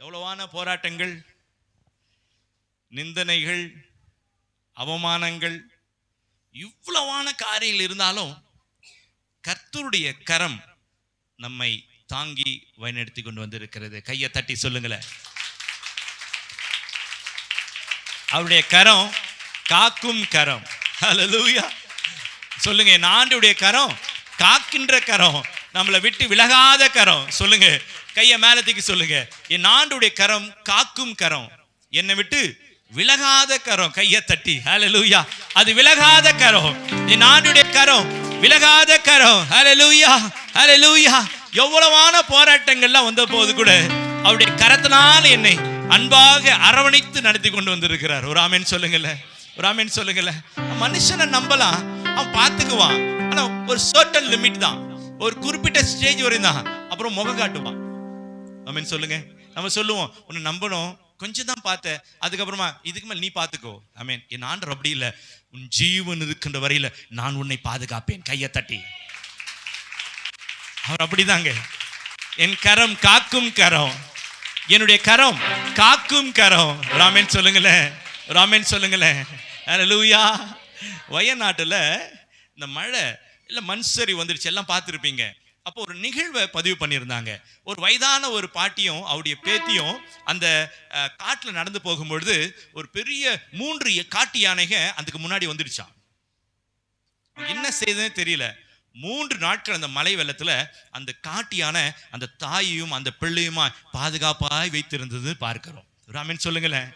எவ்வளவான போராட்டங்கள், நிந்தனைகள், அவமானங்கள், இவ்வளவான காரியங்கள் இருந்தாலும் கர்த்தருடைய கரம் நம்மை தாங்கி வழிநடத்தி கொண்டு வந்திருக்கிறது. கையை தட்டி சொல்லுங்களேன். அவருடைய கரம் காக்கும் கரம். ஹல்லேலூயா சொல்லுங்க. என் ஆண்டவருடைய கரம் காக்கின்ற கரம், நம்மளை விட்டு விலகாத கரம். சொல்லுங்க, கையை மேலத்துக்கு சொல்லுங்க. என் ஆண்டவருடைய கரம் காக்கும் கரம், என்னை விட்டு விலகாத கரம். கையை தட்டி ஹல்லேலூயா. அது விலகாத கரம், என் ஆண்டவருடைய கரம் விலகாத கரம். ஹல்லேலூயா ஹல்லேலூயா. எவ்வளவான போராட்டங்கள்லாம் வந்த போது கூட அவருடைய கரத்தினால என்னை அன்பாக அரவணைத்து நடத்தி கொண்டு வந்திருக்கிறார். ஒரு ஆமென் சொல்லுங்கல்ல, ஒரு ஆமென் சொல்லுங்கல்ல. மனுஷனை நம்பலாம், அவன் பார்த்துக்குவான். ஆனா ஒரு சர்டன் லிமிட் தான், ஒரு குறிப்பிட்ட ஸ்டேஜ் வரையும் தான், அப்புறம் முகம் காட்டுவான். ஆமென் சொல்லுங்க. நம்ம சொல்லுவோம், உன்னை நம்பணும், கொஞ்சம் தான் பார்த்த, அதுக்கப்புறமா இதுக்கு மேல் நீ பார்த்துக்கோ. ஆமென். என் ஆண்டவர் அப்படி இல்லை. உன் ஜீவன் இருக்கின்ற வரையில நான் உன்னை பாதுகாப்பேன். கையை தட்டி. அவர் அப்படிதாங்க. என் கரம் காக்கும் கரம், என்னுடைய கரம் காக்கும் கரம். ராமேன் சொல்லுங்களேன், ராமேன் சொல்லுங்களேன். ஹல்லேலூயா. வயநாட்டுல இந்த மழை இல்ல மண் சரிவு வந்துருச்சு, எல்லாம் பார்த்துருப்பீங்க. அப்போ ஒரு நிகழ்வை பதிவு பண்ணியிருந்தாங்க. ஒரு வயதான ஒரு பாட்டியும் அவருடைய பேத்தியும் அந்த காட்டில் நடந்து போகும்பொழுது ஒரு பெரிய 3 காட்டு யானைக அதுக்கு முன்னாடி வந்துடுச்சான். என்ன செய்யுதுன்னு தெரியல. 3 நாட்கள் அந்த மலை வெள்ளத்துல அந்த காட்டு யானை அந்த தாயையும் அந்த பிள்ளையுமா பாதுகாப்பாய் வைத்திருந்தது பார்க்கிறோம். ராமன் சொல்லுங்களேன்.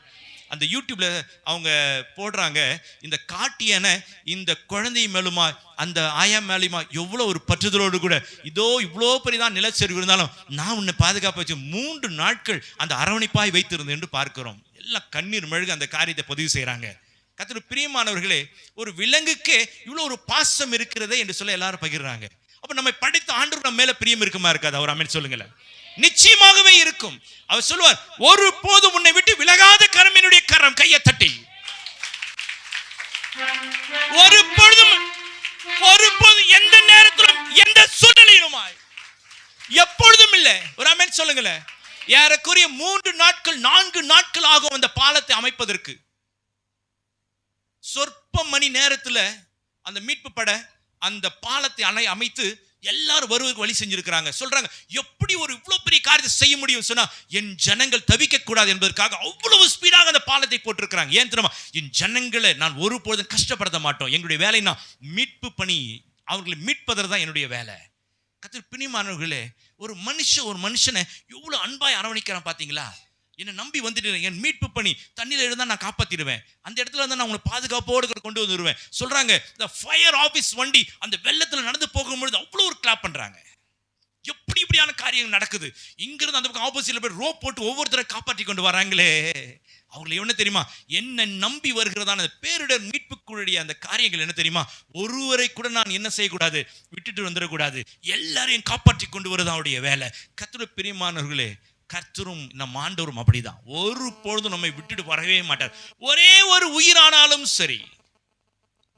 அந்த யூடியூப்ல அவங்க போடுறாங்க, இந்த காட்டியான இந்த குழந்தை மேலுமா அந்த ஆயா மேலுமா எவ்வளோ ஒரு பற்றுதலோடு கூட, இதோ இவ்வளோ பெரியதான் நிலச்சரிவு இருந்தாலும் நான் உன்னை பாதுகாப்பு வச்சு 3 நாட்கள் அந்த அரவணைப்பாய் வைத்திருந்தேன் என்று பார்க்கிறோம். எல்லாம் கண்ணீர் மெழுகு அந்த காரியத்தை பதிவு செய்யறாங்க. கர்த்தருக்கு பிரியமானவர்களே, ஒரு விலங்குக்கே இவ்வளோ ஒரு பாசம் இருக்கிறதே என்று சொல்ல எல்லாரும் பகிர்றாங்க. அப்ப நம்ம படித்த ஆண்டவர் நம்ம மேல பிரியம் இருக்குமா இருக்காது? அவர் ஆமென் சொல்லுங்களேன். நிச்சயமாகவே இருக்கும். அவர் சொல்லுவார், ஒரு போதும் உன்னை விட்டு விலகாத கரம் என்னுடைய கரம். கையை தட்டி. ஒரு பொழுதும் எந்த நேரத்திலும் எந்த சூழ்நிலையிலுமாய் எப்பொழுதும் இல்லை. ஒரு ஆமென் சொல்லுங்களேன். ஏறக்குறைய 3 நாட்கள் 4 நாட்கள் ஆகும் அந்த பாலத்தை அமைப்பதற்கு. சொற்ப மணி நேரத்துல அந்த மீட்பு பட அந்த பாலத்தை அமைத்து எல்லாரும் வருவதற்கு வழி செஞ்சிருக்கிறாங்க. சொல்றாங்க, எப்படி ஒரு இவ்வளவு பெரிய காரியத்தை செய்ய முடியும் சொன்னா, என் ஜனங்கள் தவிக்க கூடாது என்பதற்காக அவ்வளவு ஸ்பீடாக அந்த பாலத்தை போட்டிருக்கிறாங்க. ஏன் தெரியுமா? என் ஜனங்களை நான் ஒருபொழுதும் கஷ்டப்படுத்த மாட்டோம். எங்களுடைய வேலைன்னா மீட்பு பணி, அவர்களை மீட்பதற்கு தான் என்னுடைய வேலை. கர்த்தருக்கு பிரியமானவர்களே, ஒரு மனுஷனை எவ்வளவு அன்பாய் அரவணைக்கிறான் பாத்தீங்களா? என்னை நம்பி வந்துட்டு என் மீட்பு பணி தண்ணியில் இருந்தா நான் காப்பாத்திடுவேன், அந்த இடத்துல இருந்தா நான் உங்களை பாதுகாப்போடு கொண்டு வந்துடுவேன். சொல்றாங்க, இந்த ஃபயர் ஆபீஸ் வண்டி அந்த வெள்ளத்துல நடந்து போகும்பொழுது அவ்வளோ ஒரு கிளாப் பண்றாங்க. எப்படி இப்படியான காரியங்கள் நடக்குது. இங்கிருந்து அந்த பக்கம் ஆப்போசிட்ல போய் ரோப் போட்டு ஒவ்வொருத்தரை காப்பாற்றி கொண்டு வராங்களே. அவங்களுக்கு என்ன தெரியுமா? என்ன நம்பி வருகிறதான பேரிடர் மீட்புக்குரிய அந்த காரியங்கள் என்ன தெரியுமா? ஒருவரை கூட நான் என்ன செய்யக்கூடாது, விட்டுட்டு வந்துடக்கூடாது. எல்லாரையும் காப்பாற்றி கொண்டு வருது அவருடைய வேலை. கர்த்தருக்கு பிரியமானவர்களே, கர்த்தரும் நம் ஆண்டவரும் அப்படிதான். ஒரு பொழுதும் நம்மை விட்டுட்டு வரவே மாட்டார். ஒரே ஒரு உயிரானாலும் சரி.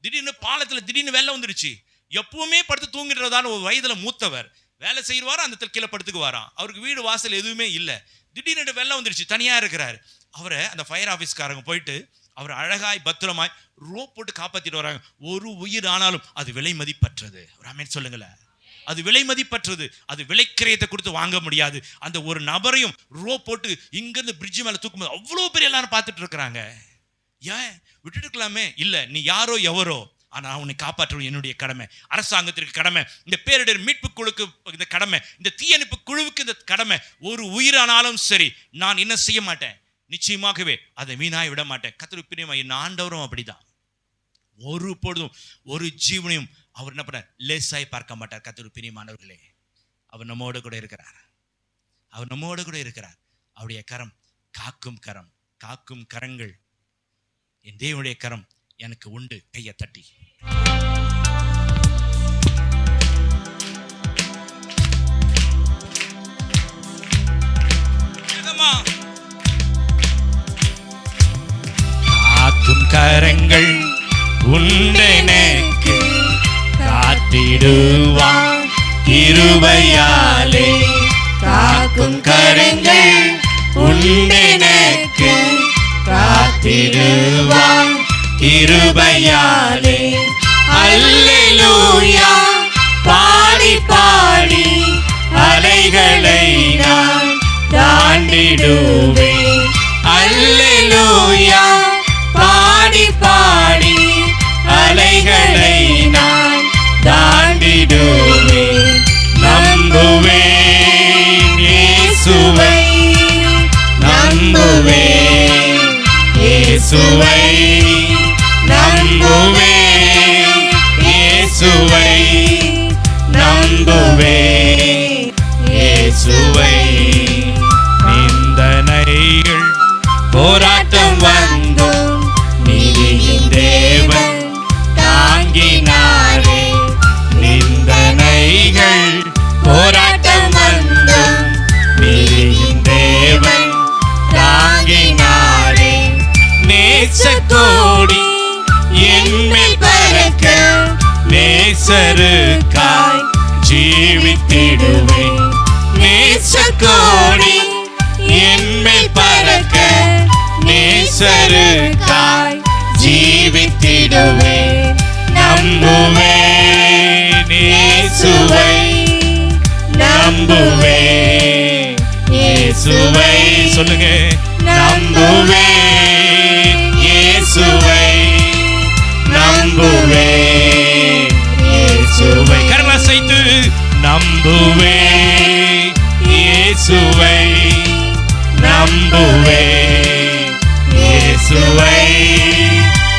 திடீர்னு பாலத்துல திடீர்னு வெள்ளம் வந்துருச்சு. எப்பவுமே படுத்து தூங்கிடுறதான ஒரு வயதுல மூத்தவர் வேலை செய்வாரா, அந்த கீழே படுத்துக்குவாராம். அவருக்கு வீடு வாசல் எதுவுமே இல்லை. திடீர்னு வெள்ளம் வந்துருச்சு, தனியா இருக்கிறாரு. அவரை அந்த ஃபயர் ஆபீஸ்காரங்க போயிட்டு அவர் அழகாய் பத்திரமாய் ரோப் போட்டு காப்பாத்திட்டு வராங்க. ஒரு உயிர் ஆனாலும் அது விலை மதிப்பற்றது. ஆமென் சொல்லுங்களேன். அது விலை மதிப்பற்றது. அது விலைக்கிரயத்தை கொடுத்து வாங்க முடியாது. அந்த ஒரு நபரையும் ரோப் போட்டு இங்கிருந்து பிரிட்ஜ் மேல தூக்கும்போது அவ்வளவு பேர் எல்லாரும் பார்த்துட்டு இருக்கிறாங்க. ஏன் விட்டுட்டு இருக்கலாமே? இல்ல, நீ யாரோ எவரோ, ஆனா உன்னை காப்பாற்றுவது என்னுடைய கடமை, அரசாங்கத்திற்கு கடமை, இந்த பேரிடர் மீட்பு குழுக்கு இந்த கடமை, இந்த தீயணைப்பு குழுவுக்கு இந்த கடமை. ஒரு உயிரானாலும் சரி நான் என்ன செய்ய மாட்டேன், நிச்சயமாகவே அதை வீணாய் விட மாட்டேன். கர்த்தருக்கு பிரியமா என் ஆண்டவரும் அப்படிதான். ஒரு பொழுதும் ஒரு ஜீவனையும் அவர் என்ன பண்ண லேசாய் பார்க்க மாட்டார். கர்த்தருக்கு பிரியமானவர்களே, அவர் நம்மோடு கூட இருக்கிறார். அவர் நம்மோடு கூட இருக்கிறார். அவருடைய கரம் காக்கும் கரம், காக்கும் கரங்கள் என் தேவனுடைய கரம் எனக்கு உண்டு. கையை தட்டி. காக்கும் கரங்கள் உண்டெனக்கு காத்திடுவான் கிருபையாலே. காக்கும் கரங்கள் உண்டெனக்கு காத்திடுவார் கிருபையாலே. அல்லேலூயா பாடி பாடி அலைகளை நான் தாண்டிடுவேன். அல்லேலூயா பாடி பாடி அலைகளை நான் தாண்டிடுவேன். நம்புவேன் இயேசுவை, நம்புவேன் இயேசுவை, நம்புவேன் இயேசுவை, நம்புவேன் இயேசுவை. நிந்தனைகள் போராட்டம் வந்தும் நீதியின் தேவன் தாங்கினாரே. நிந்தனைகள் போராட்டம் வந்தும் நீதியின் தேவன் தாங்கினாரே. நேசக்கோடி என்மேல் பறக்க நேசருக்காய் ஜீவித்திடுவேன். நேசக்கோடி என்மேல் பறக்க நேசருக்காய் ஜீவித்திடுவேன். நம்புவேன் இயேசுவை, நம்புவேன் இயேசுவை. சொல்லுங்க, நம்புவேன் இயேசுவை, நம்புவேன் இயேசுவை. கரமசைத்து நம்புவேன் இயேசுவை, நம்புவேன் இயேசுவை,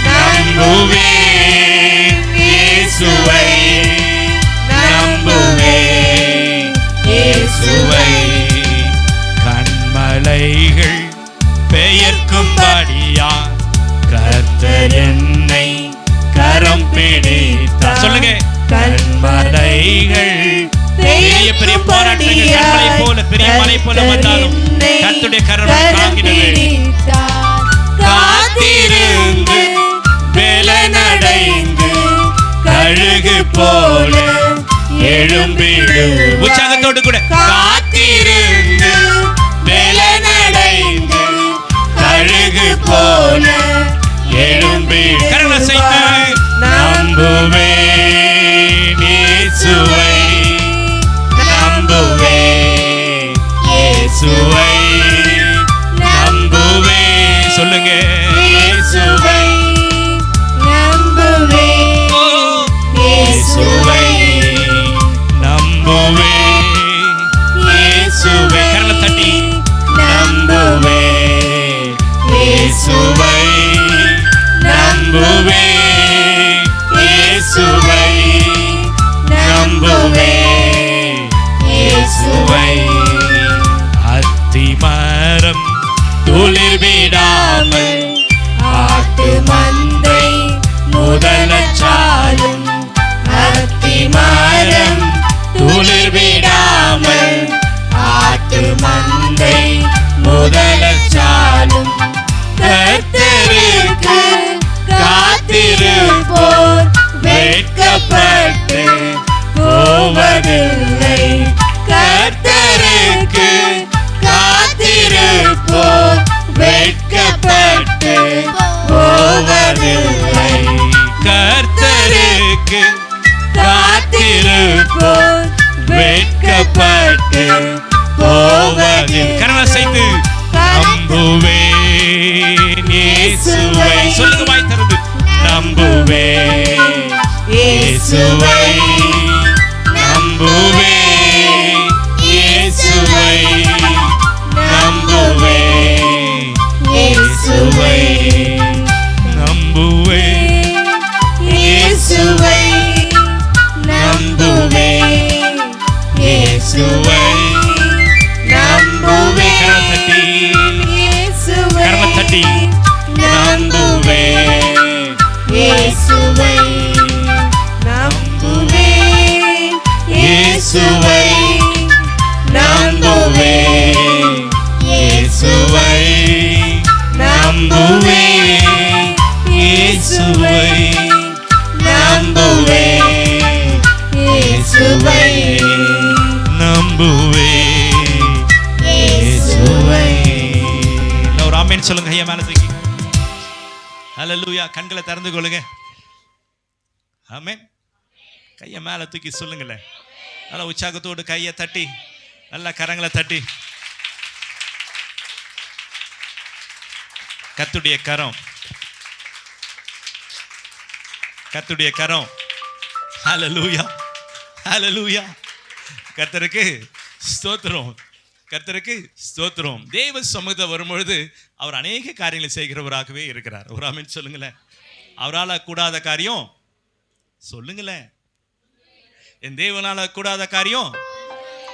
நம்புவேன் இயேசுவை, நம்புவேன் இயேசுவை. கண்மலைகள் பெயர்க்கும்படியா கர்த்தர் என்னை கரம் பிடித்தார். சொல்லுங்க, கண்மலைகள் பெரிய பெரிய போராட்டங்கள் கண்மலை போல பெரிய மலை போல வந்தாலும் கர்த்தருடைய கரம் தாங்கினது. காத்திருந்து பலனடைந்து கழுகு போல எழும்பிடு. உற்சாகத்தோடு கூட காத்திருந்து பலனடைந்து கழுகு போல எழும்பிடு. கரமசைத்து நம்புவேன் இயேசுவை, நம்புவேன் இயேசுவை, நம்புவேன். சொல்லுங்க, இயேசுவை, நம்புவேன் இயேசுவை, நம்புவேன் இயேசுவை. கரல தட்டி நம்புவேன் இயேசுவை, நம்புவேன் இயேசுவை, நம்புவேன் இயேசுவை. அத்திமரம் துளிர் விடாமல் ஆட்டு மந்தை முதலச்சாலும். அத்திமரம் துளிர் விடாமல் ஆட்டு மந்தை முதலச்சாலும். கர்த்தருக்கு காத்திருப்போர் வெட்கப்பட்டு போவதில்லை. கர்த்தருக்கு காத்திருப்போர் வெட்கப்பட்டு போவதில்லை. கர்த்தருக்கு காத்திருப்போர் வெட்கப்பட்டு போவதில்லை. கரமசைத்து நம்புவேன் இயேசுவை. சொல்லுங்க, வாய் திறந்து நம்புவேன் இயேசுவை, நம்புவேன் இயேசுவை, நம்புவேன் இயேசுவை, நம்புவேன் இயேசுவை, நம்புவேன் இயேசுவை, நம்புவேன். கரம தட்டி நம்புவேன் இயேசுவை, நம்புவேன் இயேசுவை. ஹல்லேலூயா. கண்களை திறந்து கொள்ளுங்க. ஆமென். கையை மேல தூக்கி சொல்லுங்களேன். நல்லா உற்சாகத்தோடு கையை தட்டி, நல்லா கரங்களை தட்டி. கர்த்தருடைய கரம், கர்த்தருடைய கரம். ஹல்லேலூயா, ஹல்லேலூயா. கர்த்தருக்கு ஸ்தோத்திரம், கர்த்தருக்கு ஸ்தோத்திரம். தேவ சமூகத்தில் வரும்பொழுது அவர் அநேக காரியங்களை செய்கிறவராகவே இருக்கிறார். ஒரு ஆமென் சொல்லுங்களேன். அவரால் கூடாத காரியம் சொல்லுங்களேன். என் தேவனால கூடாத காரியம்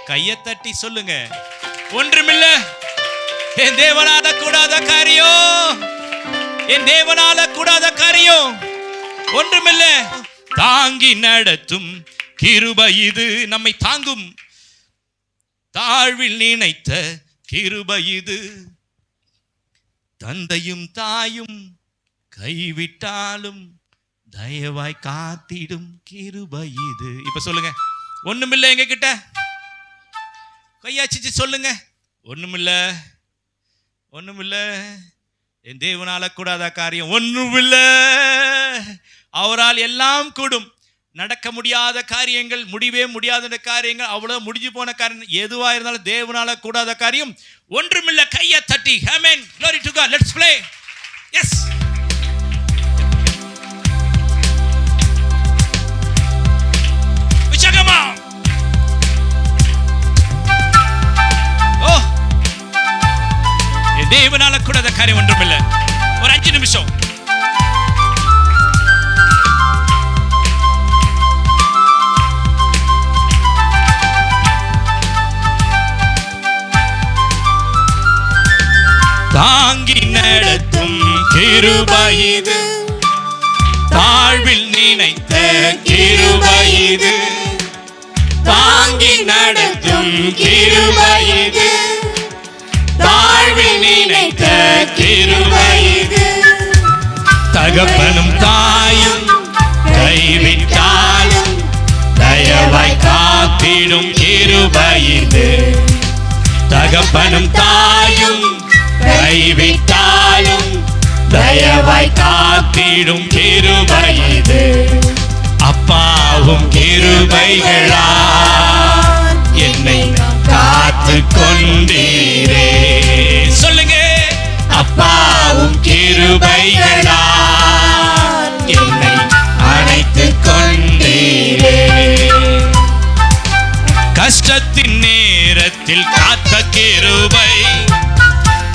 கையை தட்டி சொல்லுங்க. ஒன்றுமில்லை. என் தேவனால கூடாத காரியம், என் தேவனால கூடாத காரியம் ஒன்றுமில்லை. தாங்கி நடத்தும் கிருபை இது, நம்மை தாங்கும். தாழ்வில் நினைத்த கிருபை இது, தந்தையும் தாயும் கைவிட்டாலும் தயவாய் காத்திடும் கிருபை இது. இப்ப சொல்லுங்க. ஒண்ணுமில்லை எங்க கிட்ட, கையாச்சிச்சு சொல்லுங்க. ஒண்ணுமில்ல, ஒண்ணுமில்ல. என் தேவனால கூடாத காரியம் ஒண்ணுமில்ல. அவரால் எல்லாம் கூடும். நடக்க முடியாத காரியங்கள், முடிவே முடியாத காரியங்கள், அவ்வளவு முடிஞ்சு போன காரியம் எதுவா இருந்தாலும் தேவனால கூடாத காரியம் ஒன்றுமில்ல. கையை தட்டி ஆமென். Glory to God. Let's play. Yes. உற்சாகமா. ஓ, தேவனால கூடாத காரியம் ஒன்றுமில்லை. ஒரு 5 நிமிஷம். தாங்கி நடத்தும் கிருபை இது, தாழ்வில் நினைத்த கிருபை இது, தாங்கி நடத்தும் கிருபை இது, தாழ்வில் நினைத்த கிருபை இது, தகப்பனும் தாயும் கைவிட்டாலும் தயவாய் காத்திடும் கிருபை இது, தகப்பனும் தாயும் கைவிட்டாலும் தயவாய் காத்திடும் கிருபை இது, அப்பாவும் கிருபைகளா என்னை காத்து கொண்டீரே. சொல்லுங்க. அப்பாவும் கிருபைகளா என்னை அணைத்து கொண்டீரே. கஷ்டத்தின் நேரத்தில் காத்த கிருபை,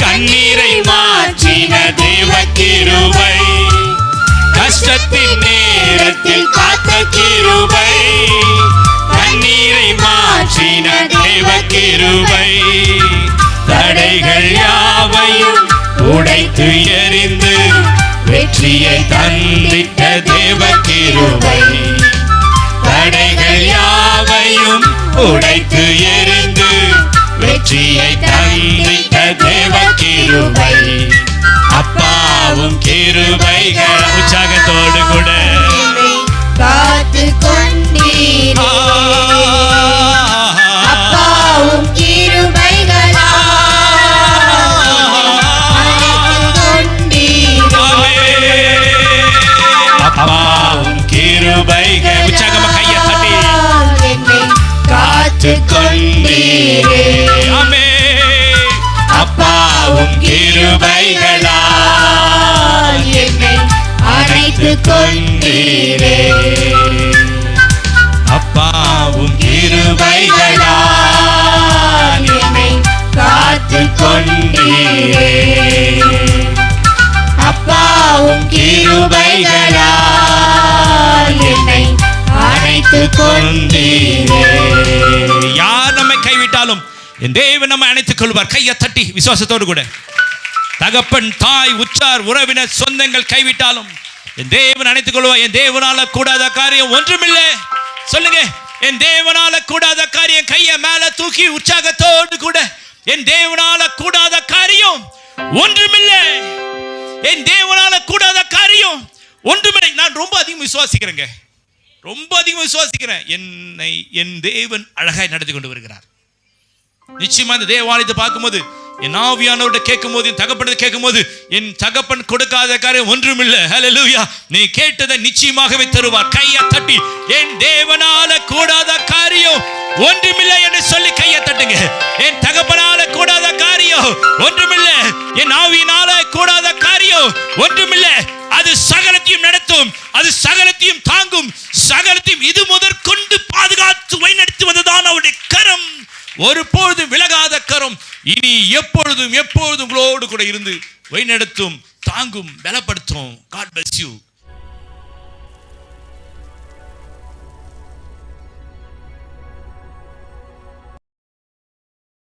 கண்ணீரை மாற்றின தேவ கிருபை, கஷ்டத்தின் நேரத்தில் காத்த கிருபை, கண்ணீரை மாற்றின தேவ கிருபை, தடைகள் யாவையும் உடைத்து எறிந்து வெற்றியை தந்திட்ட தேவ கிருபை, தடைகள் யாவையும் உடைத்து எறிந்து வெற்றியை தந்திட்ட தேவ கிருபை, அப்பாவும் கிருபைகள். உற்சாகத்தோடு கூட காத்து கொண்டீரே. அப்பாவும் கிருபைகளா அணைத்து கொண்டீரே. அப்பாவும் கிருபைகள். உற்சாகமா கையை தட்டி என்னை காத்து கொண்டீரே. அப்பாவும் கிருபைகளா என்னை அணைத்து கொண்டீரே. அப்பாவும் கிருபைகளா என்னை காத்து கொண்டீரே. அப்பாவும் கிருபைகளா என்னை அணைத்து கொண்டீரே. யார் நம்மை கைவிட்டாலும் என் தேவன் நம்மை அணைத்துக் கொள்வார். கையை தட்டி விசுவாசத்தோடு கூட. தகப்பன் தாய் உற்றார் உறவினர் சொந்தங்கள் கைவிட்டாலும் என் தேவன் அணைத்துக் கொள்வார். என் தேவனால கூடாத காரியம் ஒன்றுமில்லை. சொல்லுங்க. என் தேவனால கூடாத காரியம். கையை மேல தூக்கி உற்சாகத்தோடு கூட. என் தேவனால கூடாத காரியம் ஒன்றுமில்லை. என் தேவனால கூடாத காரியம் ஒன்றுமில்லை. நான் ரொம்ப அதிகம் விசுவாசிக்கிறேங்க, ரொம்ப அதிகம் விசுவாசிக்கிறேன். என்னை என் தேவன் அழகாய் நடத்தி கொண்டு வருகிறார். நிச்சயமா இந்த தேவாலயத்தை பார்க்கும்போது என் ஆவியானவர்கிட்ட கேட்கும்போது, என் தகப்பனை கேட்கும்போது, என் தகப்பன் கொடுக்காத காரியம் ஒன்றுமில்லை. ஹல்லேலூயா. நீ கேட்டதை நிச்சயமாகவே தருவார். கையை தட்டி, என் தேவனால கூடாத காரியம் ஒன்றுமில்லை என்று சொல்லி கையை தட்டுங்க. என் தகப்பனால கூடாத காரியம் ஒன்றுமில்லை, என் ஆவியினால கூடாத காரியம் ஒன்றுமில்லை. அது சகலத்தையும் நடத்தும், அது சகலத்தையும் தாங்கும், சகலத்தையும் இது முதற்கொண்டு பாதுகாத்து வழிநடத்துவதுதான் அவருடைய கரம். ஒருபொழுதும் விலகாத கரம் இனி எப்பொழுதும் எப்பொழுதும் உங்களோடு கூட இருந்து வழிநடத்தும், தாங்கும், பலப்படுத்தும். God bless you.